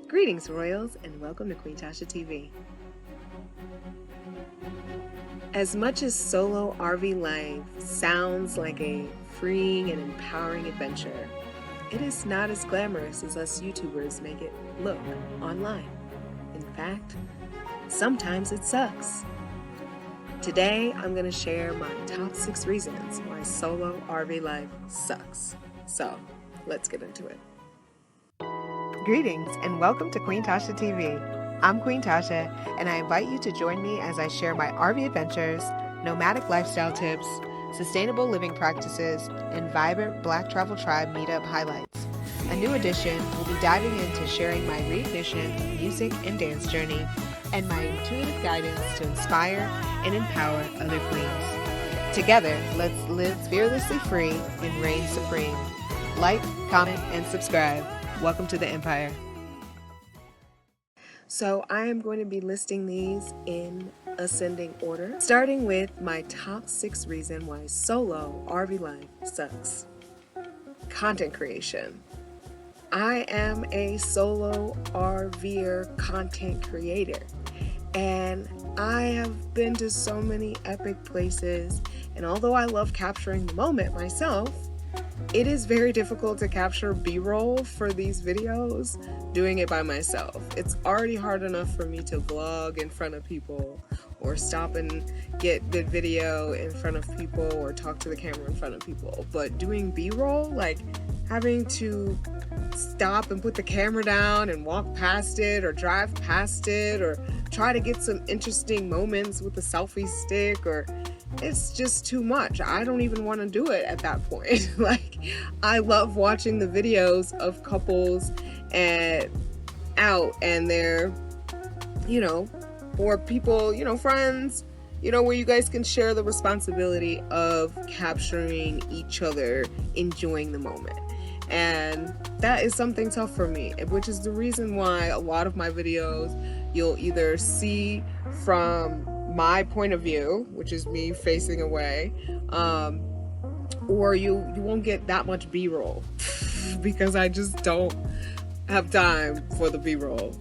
Greetings, Royals, and welcome to Queen Tasha TV. As much as solo RV life sounds like a freeing and empowering adventure, it is not as glamorous as us YouTubers make it look online. In fact, sometimes it sucks. Today, I'm going to share my top 6 reasons why solo RV life sucks. So, let's get into it. Greetings and welcome to Queen Tasha TV. I'm Queen Tasha, and I invite you to join me as I share my RV adventures, nomadic lifestyle tips, sustainable living practices, and vibrant Black Travel Tribe meetup highlights. A new edition will be diving into sharing my reignition of music and dance journey and my intuitive guidance to inspire and empower other queens. Together, let's live fearlessly free and reign supreme. Like, comment, and subscribe. Welcome to the Empire. So I am going to be listing these in ascending order, starting with my top 6 reasons why solo RV life sucks. Content creation. I am a solo RVer content creator, and I have been to so many epic places, and although I love capturing the moment myself, it is very difficult to capture B-roll for these videos doing it by myself. It's already hard enough for me to vlog in front of people or stop and get good video in front of people or talk to the camera in front of people. But doing B-roll, like having to stop and put the camera down and walk past it or drive past it or try to get some interesting moments with a selfie stick, or it's just too much. I don't even want to do it at that point. Like, I love watching the videos of couples out and they're, or people, friends, where you guys can share the responsibility of capturing each other enjoying the moment. And that is something tough for me, which is the reason why a lot of my videos you'll either see from my point of view, which is me facing away, or you won't get that much B-roll because I just don't have time for the B-roll.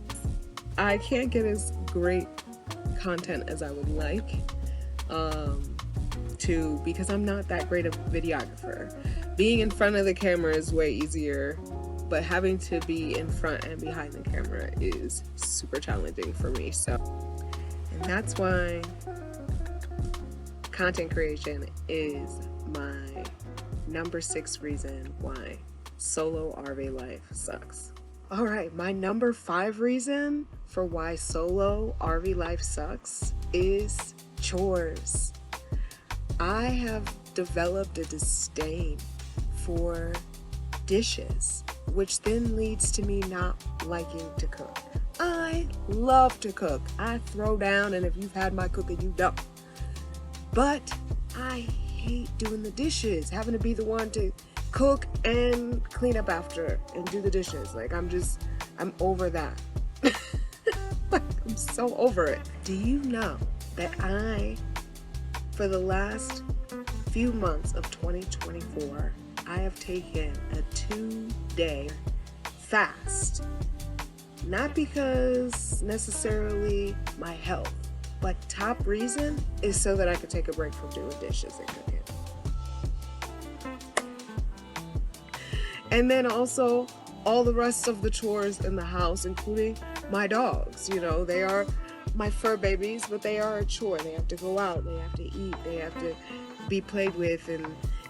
I can't get as great content as I would like because I'm not that great of a videographer. Being in front of the camera is way easier, but having to be in front and behind the camera is super challenging for me. And that's why content creation is my number 6 reason why solo RV life sucks. All right, my number 5 reason for why solo RV life sucks is chores. I have developed a disdain for dishes, which then leads to me not liking to cook. I love to cook. I throw down, and if you've had my cooking, you know. But I hate doing the dishes, having to be the one to cook and clean up after and do the dishes. Like, I'm over that. I'm so over it. Do you know that for the last few months of 2024, I have taken a 2-day fast? Not because necessarily my health, but top reason is so that I could take a break from doing dishes and cooking. And then also all the rest of the chores in the house, including my dogs. They are my fur babies, but they are a chore. They have to go out, they have to eat, they have to be played with, and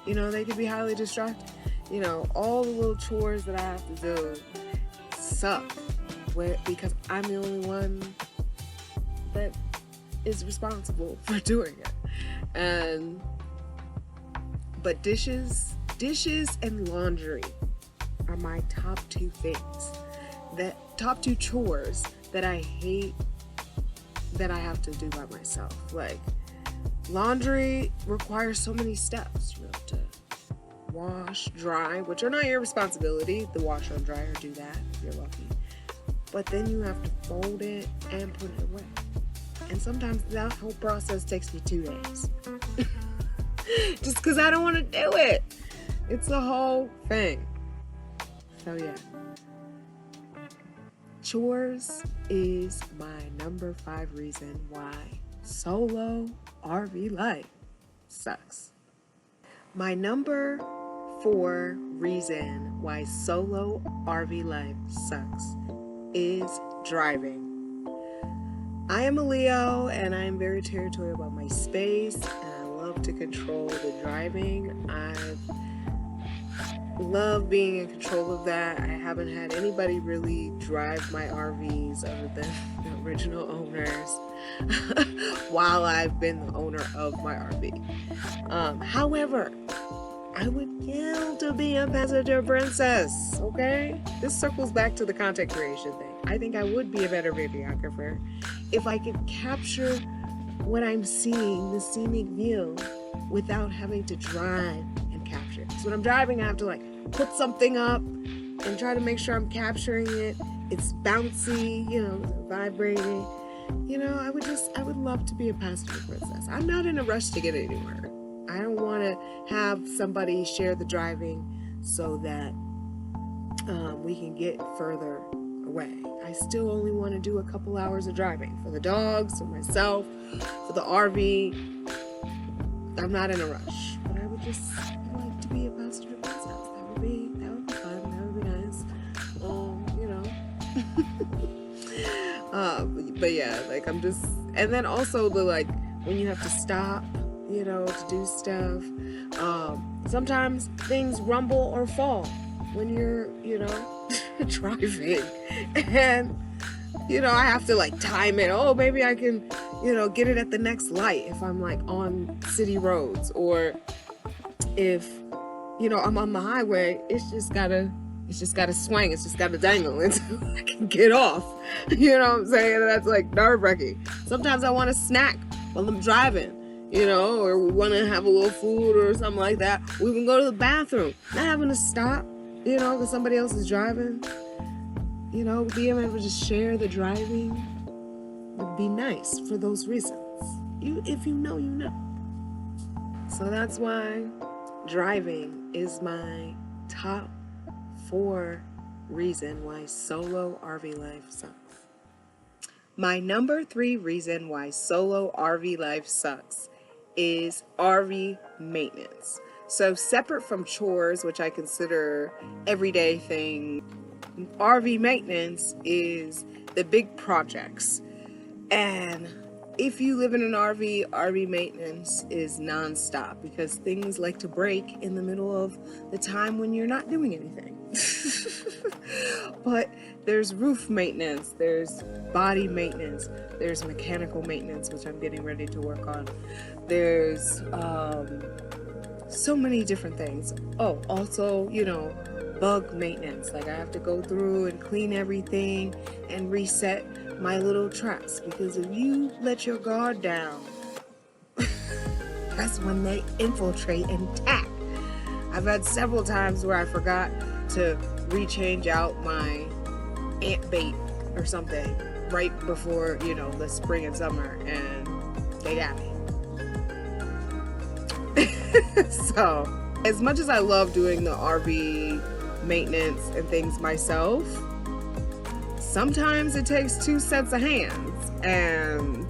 they can be highly distracted. All the little chores that I have to do suck. Because I'm the only one that is responsible for doing it. But dishes and laundry are my top 2 things. Top 2 chores that I hate that I have to do by myself. Like, laundry requires so many steps. You have to wash, dry, which are not your responsibility. The washer and dryer do that if you're lucky. But then you have to fold it and put it away. And sometimes that whole process takes me 2 days. Just because I don't want to do it. It's the whole thing. So yeah. Chores is my number 5 reason why solo RV life sucks. My number 4 reason why solo RV life sucks is driving. I am a Leo and I am very territorial about my space and I love to control the driving. I love being in control of that. I haven't had anybody really drive my RVs other than the original owners while I've been the owner of my RV. However, I would kill to be a passenger princess, okay? This circles back to the content creation thing. I think I would be a better videographer if I could capture what I'm seeing, the scenic view, without having to drive and capture it. So when I'm driving, I have to like put something up and try to make sure I'm capturing it. It's bouncy, vibrating. I would love to be a passenger princess. I'm not in a rush to get anywhere. I don't want to have somebody share the driving so that we can get further away. I still only want to do a couple hours of driving for the dogs, for myself, for the RV. I'm not in a rush, but I would just like to be a passenger princess. That would be fun. That would be nice. But yeah, like and then also when you have to stop, to do stuff. Sometimes things rumble or fall when you're, driving. And, I have to time it. Oh, maybe I can, get it at the next light if I'm on city roads, or if, I'm on the highway, it's just gotta swing. It's just gotta dangle until I can get off. You know what I'm saying? That's nerve-wracking. Sometimes I want a snack while I'm driving, or we want to have a little food or something like that. We can go to the bathroom, not having to stop, because somebody else is driving. Being able to just share the driving would be nice for those reasons. If you know, you know. So that's why driving is my top 4 reason why solo RV life sucks. My number 3 reason why solo RV life sucks is RV maintenance. So separate from chores, which I consider everyday thing, RV maintenance is the big projects. And if you live in an RV maintenance is nonstop because things like to break in the middle of the time when you're not doing anything. But there's roof maintenance, there's body maintenance, there's mechanical maintenance, which I'm getting ready to work on. There's so many different things. Oh, also, bug maintenance. I have to go through and clean everything and reset my little traps, because if you let your guard down, that's when they infiltrate and attack. I've had several times where I forgot to rechange out my ant bait or something right before, the spring and summer, and they got me. So, as much as I love doing the RV maintenance and things myself, sometimes it takes 2 sets of hands and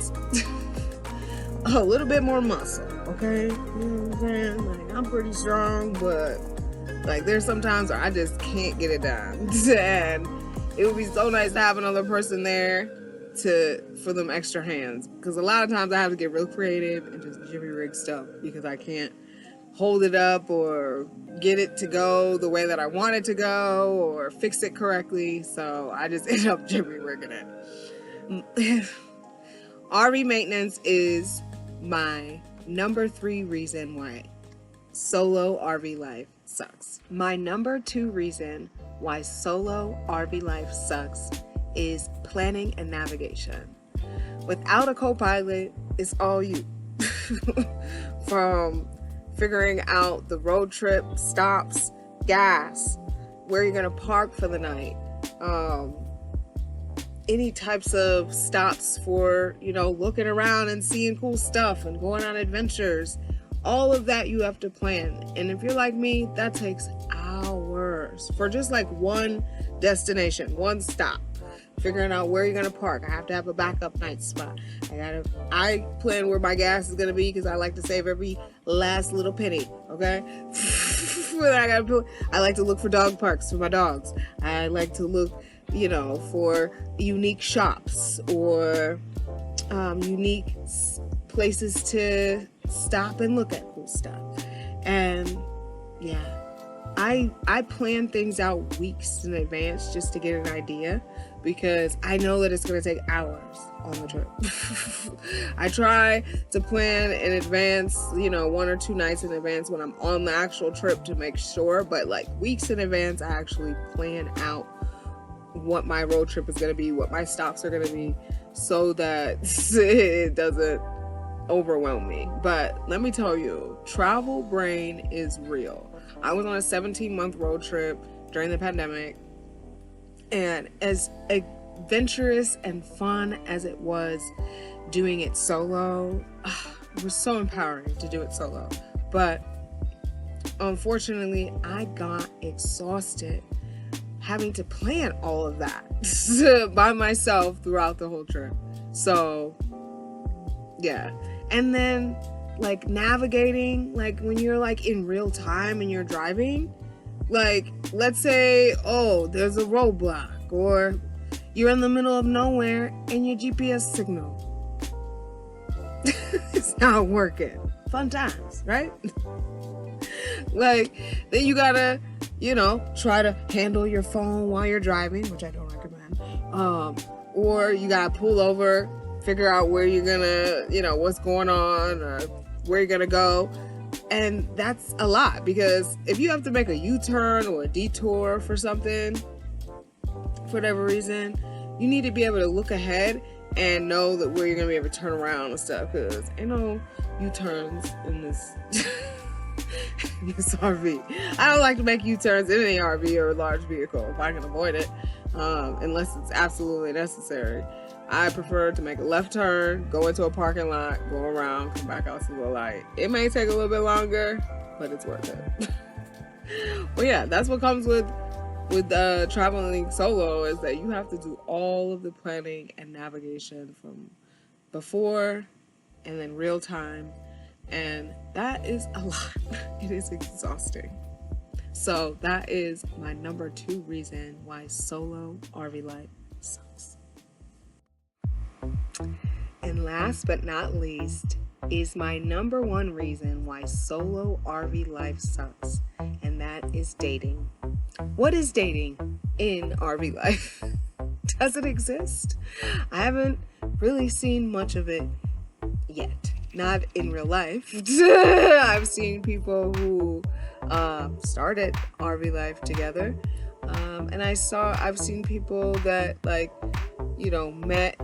a little bit more muscle, okay? You know what I'm saying? I'm pretty strong, but there's some times where I just can't get it done. And it would be so nice to have another person there for them extra hands, because a lot of times I have to get real creative and just jimmy rig stuff because I can't hold it up or get it to go the way that I want it to go or fix it correctly. So I just end up jimmy rigging it. RV maintenance is my number 3 reason why solo RV life sucks. My number 2 reason why solo RV life sucks is planning and navigation. Without a co-pilot, it's all you. From figuring out the road trip stops, gas, where you're gonna park for the night, any types of stops for, looking around and seeing cool stuff and going on adventures. All of that you have to plan. And if you're like me, that takes hours for just one destination, one stop. figuring out where you're gonna park. I have to have a backup night spot. I plan where my gas is gonna be because I like to save every last little penny. Okay. I like to look for dog parks for my dogs. I like to look, for unique shops or unique places to stop and look at cool stuff. And yeah, I plan things out weeks in advance just to get an idea, because I know that it's going to take hours on the trip. I try to plan in advance, 1 or 2 nights in advance when I'm on the actual trip to make sure, but like weeks in advance, I actually plan out what my road trip is going to be, what my stops are going to be, so that it doesn't overwhelm me. But let me tell you, travel brain is real. I was on a 17-month road trip during the pandemic, and as adventurous and fun as it was doing it solo, it was so empowering to do it solo. But unfortunately, I got exhausted having to plan all of that by myself throughout the whole trip. So yeah. And then like navigating, like when you're like in real time and you're driving, like let's say, there's a roadblock, or you're in the middle of nowhere and your GPS signal it's not working. Fun times, right? Like then you gotta, try to handle your phone while you're driving, which I don't recommend. Or you gotta pull over, figure out where you're gonna, what's going on, or where you're gonna go. And that's a lot, because if you have to make a U-turn or a detour for something, for whatever reason, you need to be able to look ahead and know that where you're gonna be able to turn around and stuff, because ain't no U-turns in this this RV. I don't like to make U-turns in any RV or a large vehicle if I can avoid it, unless it's absolutely necessary. I prefer to make a left turn, go into a parking lot, go around, come back out to the light. It may take a little bit longer, but it's worth it. Well, yeah, that's what comes with traveling solo, is that you have to do all of the planning and navigation from before and then real time. And that is a lot. It is exhausting. So that is my number 2 reason why solo RV life sucks. And last but not least is my number 1 reason why solo RV life sucks, and that is dating. What is dating in RV life? Does it exist? I haven't really seen much of it yet. Not in real life. I've seen people who started RV life together, and I've seen people that met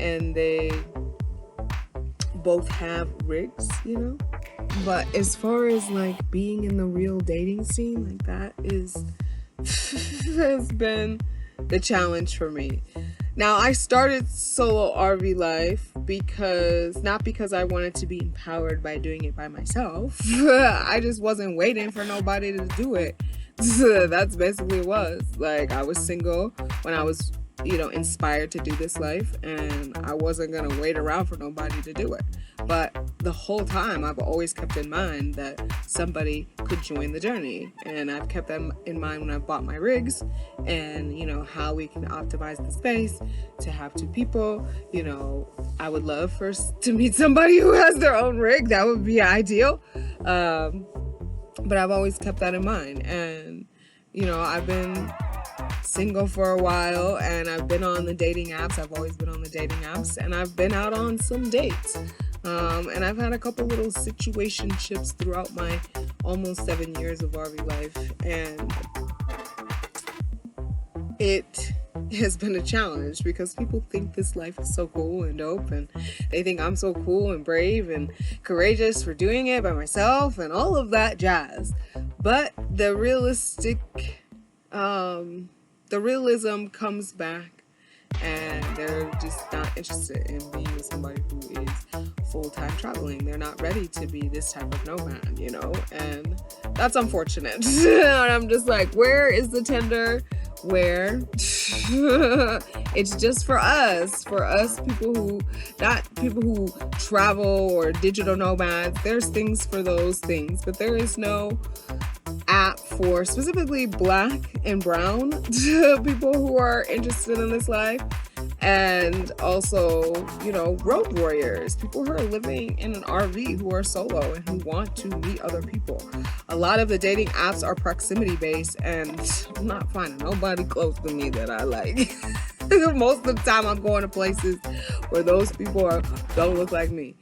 and they both have rigs, but as far as like being in the real dating scene, like that has been the challenge for me. Now, I started solo RV life not because I wanted to be empowered by doing it by myself. I just wasn't waiting for nobody to do it. That's basically what it was. Like, I was single when I was, inspired to do this life, and I wasn't going to wait around for nobody to do it. But the whole time, I've always kept in mind that somebody could join the journey. And I've kept that in mind when I bought my rigs, and, how we can optimize the space to have 2 people. I would love first to meet somebody who has their own rig. That would be ideal. But I've always kept that in mind. And, I've been single for a while, and I've been on the dating apps. I've always been on the dating apps, and I've been out on some dates. And I've had a couple little situationships throughout my almost 7 years of RV life, and it has been a challenge because people think this life is so cool and dope, and they think I'm so cool and brave and courageous for doing it by myself and all of that jazz. But the realism comes back, and they're just not interested in being with somebody who is full-time traveling. They're not ready to be this type of nomad, and that's unfortunate. And I'm just like, where is the Tinder? where it's just for us people who, not people who travel or digital nomads. There's things for those things, but there is no app for specifically Black and brown people who are interested in this life. And also, you know, road warriors, people who are living in an RV, who are solo and who want to meet other people. A lot of the dating apps are proximity based, and I'm not finding nobody close to me that I like. Most of the time I'm going to places where those people don't look like me.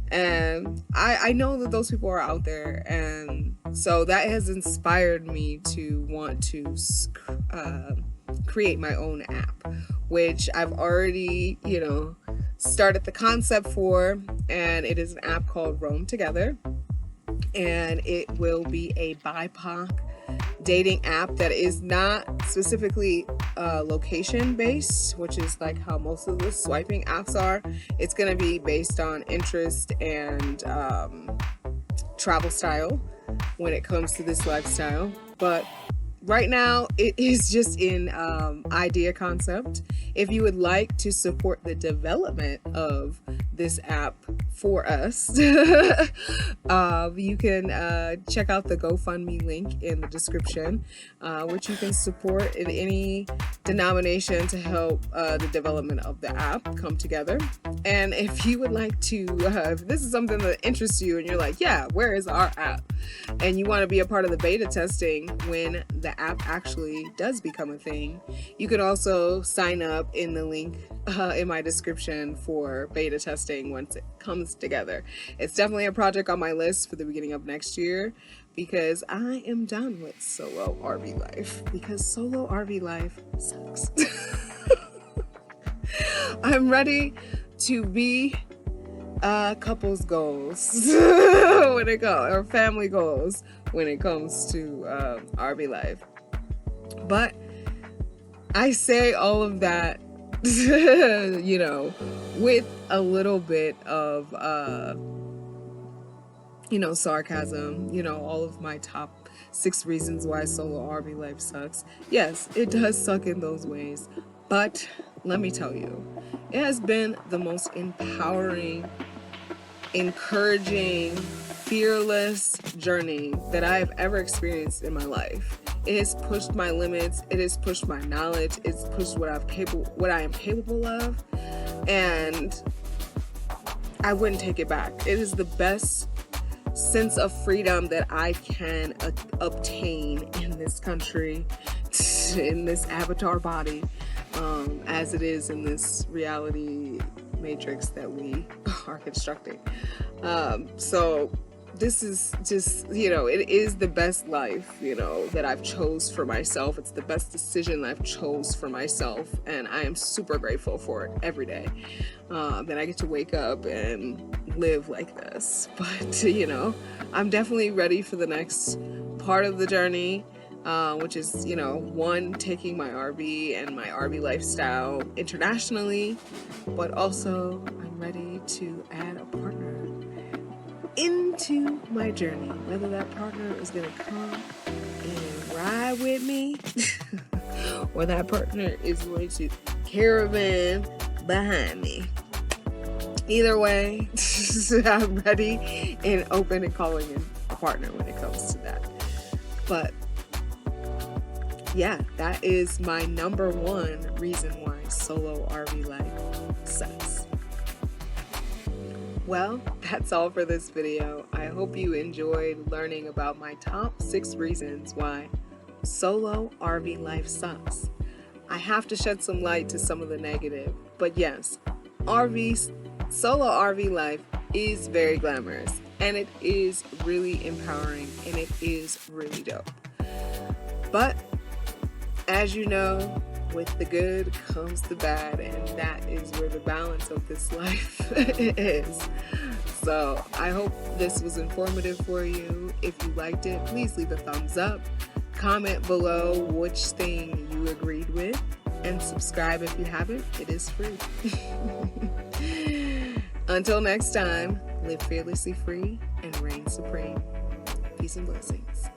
And I know that those people are out there, and so that has inspired me to want to create my own app, which I've already, you know, started the concept for, and it is an app called Roam Together, and it will be a BIPOC dating app that is not specifically location based, which is like how most of the swiping apps are. It's going to be based on interest and travel style when it comes to this lifestyle. But right now it is just in idea concept. If you would like to support the development of this app for us, you can check out the GoFundMe link in the description, which you can support in any denomination to help the development of the app come together. And if you would like to, if this is something that interests you and you're like, yeah, where is our app? And you want to be a part of the beta testing when the app actually does become a thing, you can also sign up in the link in my description for beta testing once it comes together. It's definitely a project on my list for the beginning of next year, because I am done with solo RV life, because solo RV life sucks. I'm ready to be couples goals when it comes, or family goals when it comes to RV life. But I say all of that, you know, with a little bit of, you know, sarcasm. You know, all of my top 6 reasons why solo RV life sucks. Yes, it does suck in those ways. But let me tell you, it has been the most empowering, encouraging, fearless journey that I have ever experienced in my life. It has pushed my limits. It has pushed my knowledge. It's pushed what I am capable of, and I wouldn't take it back. It is the best sense of freedom that I can obtain in this country, in this avatar body, as it is in this reality matrix that we are constructing. So this is just, you know, it is the best life, you know, that I've chose for myself. It's the best decision I've chose for myself, and I am super grateful for it every day, that I get to wake up and live like this. But, you know, I'm definitely ready for the next part of the journey, which is, you know, one, taking my RV and my RV lifestyle internationally, but also I'm ready to add a partner into my journey, whether that partner is going to come and ride with me or that partner is going to caravan behind me. Either way, I'm ready and open and calling in a partner when it comes to that. But yeah, that is my number 1 reason why solo RV life sucks. Well, that's all for this video. I hope you enjoyed learning about my top 6 reasons why solo RV life sucks. I have to shed some light to some of the negative, but yes, solo RV life is very glamorous, and it is really empowering, and it is really dope. But as you know, with the good comes the bad, and that is where the balance of this life is. So I hope this was informative for you. If you liked it, please leave a thumbs up, comment below which thing you agreed with, and subscribe if you haven't. It is free. Until next time, live fearlessly free and reign supreme. Peace and blessings.